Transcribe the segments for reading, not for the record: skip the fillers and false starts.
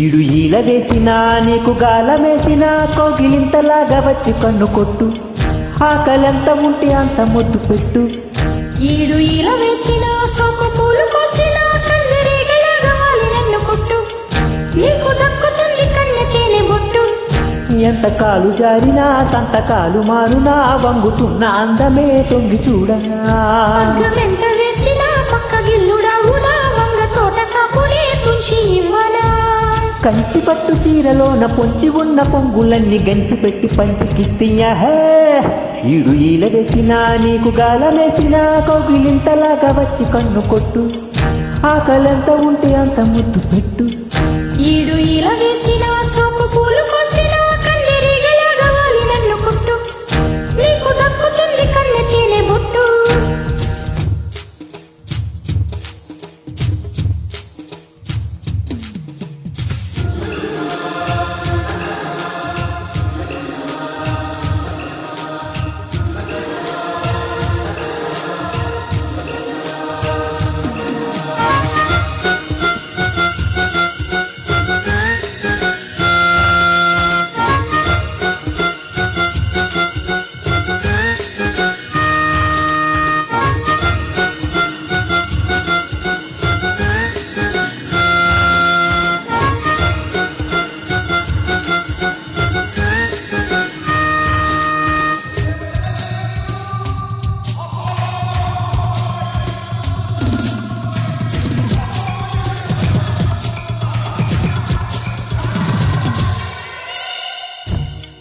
ఈడు ఈల వేసినా నీకు గాలమేసినా కోగిలింతలాగా వచ్చి కన్ను కొట్టు, ఆకలంత ఉంటే అంత ముద్దు పెట్టు. ఈడు ఈల వేసినా సోకు పూలు కోసినా కన్నెరేగలాగా వాలి నన్ను కొట్టు, నీకు దక్కుతుంది కన్నె తేనె బొట్టు. ఎంత కాలు జారినా సంతకాలు మారునా వంగుతున్న అందమే తొంగి చూడనా. వెంట వేసినా పక్క గిల్లుడావునా వంగ తోట కాపునే తుంచి ఇవ్వనా. కంచి పట్టు చీరలోన పొంచి ఉన్న పొంగులన్నీ గంచి పెట్టి పంచికిస్తీయా. ఈడు ఈల వేసినా నీకు గాలమేసినా కోగిలింతలాగా వచ్చి కన్ను కొట్టు, ఆకలంత ఉంటే అంత ముద్దు పెట్టు. ఈడు ఈల వేసినా సోకు పూలు కోసినా కన్నెరేగలాగా వాలి నన్ను కొట్టు, నీకు దక్కుతుంది కన్నె తేనె బొట్టు.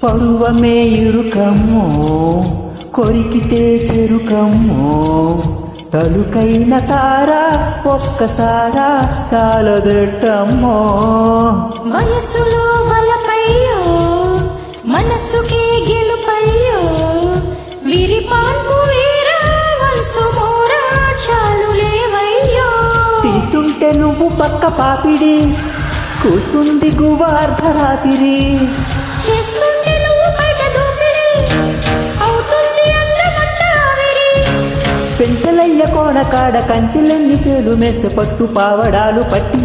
పరువమే ఇరుకమ్మో కొరికితే చెరుకమ్మో, తలుకైన తారా ఒక్కసారా చాలదెట్టమ్మో. వయసులో బలపయ్యో మనసుకే గెలుపయ్యో, విరిపాన్పు వీరా వంశు మోరా చాలు లేవయ్యో. తీస్తుంటే నువ్వు పక్క పాపిడి కూస్తుంది గువ అర్ధరాత్రి, చేస్తుంటే నువ్వు బయట దూపిడి అవుతుంది అందమంట ఆవిరి. పెంచలయ్య కోన కాడ కంచెలన్నీ పేలు మెత్త పట్టు పావడాలు పట్టి.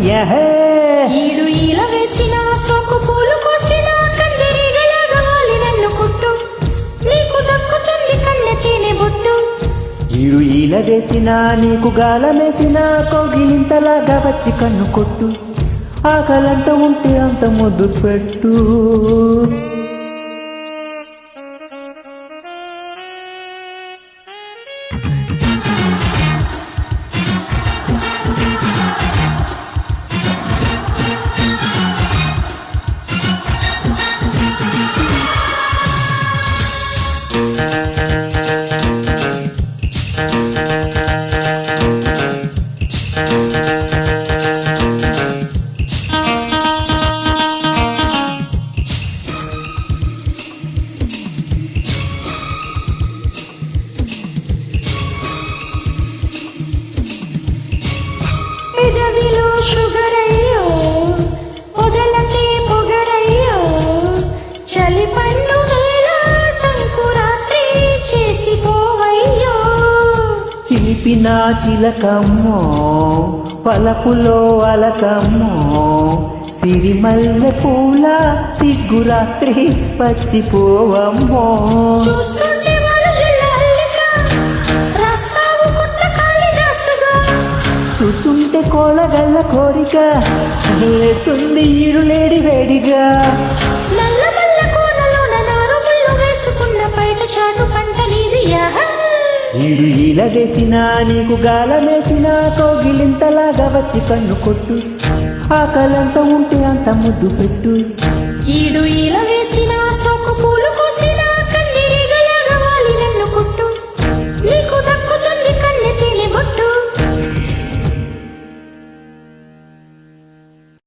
ఈడు ఈల వేసిన సోకు పూలు కోసిన కన్నెరేగలాగా వాలి నన్ను కొట్టు, నీకు దక్కుతుంది కన్నె తేనె బొట్టు. ఈడు ఈల వేసినా నీకు గాలమేసినా కోగిలింతలాగా వచ్చి కన్ను కొట్టు, ఆకలంత ఉంటే అంత ముద్దు పెట్టు. పెదవిలో షుగరయ్యో పొదలకే పొగరయ్యో, చలి పన్ను వేళ సంకురాత్రి చేసిపోవయ్యో. చిలిపిన చిలకమ్మో పలపులో అలకమ్మో, సిరిమల్లె పూల సిగ్గురాత్రి పచ్చిపోవమ్మో. చూస్తుంటే వాళ్ళ అల్లిక రాస్తావు కొత్త కాళిదాసుగా, చూస్తుంటే కోలగల్ల కోరిక లేస్తుంది ఈరులేడి వేడిగా. నల్ల మల్ల కోనలోన నారు ముళ్ళు వేసుకున్న బయట చాటు పంట నీదియా. ఈడు ఈల వేసినా నీకు గాలమేసినా కోగిలింతలాగా వచ్చి కన్ను కొట్టు, ఆకలంత ఉంటే అంత ముద్దు పెట్టు.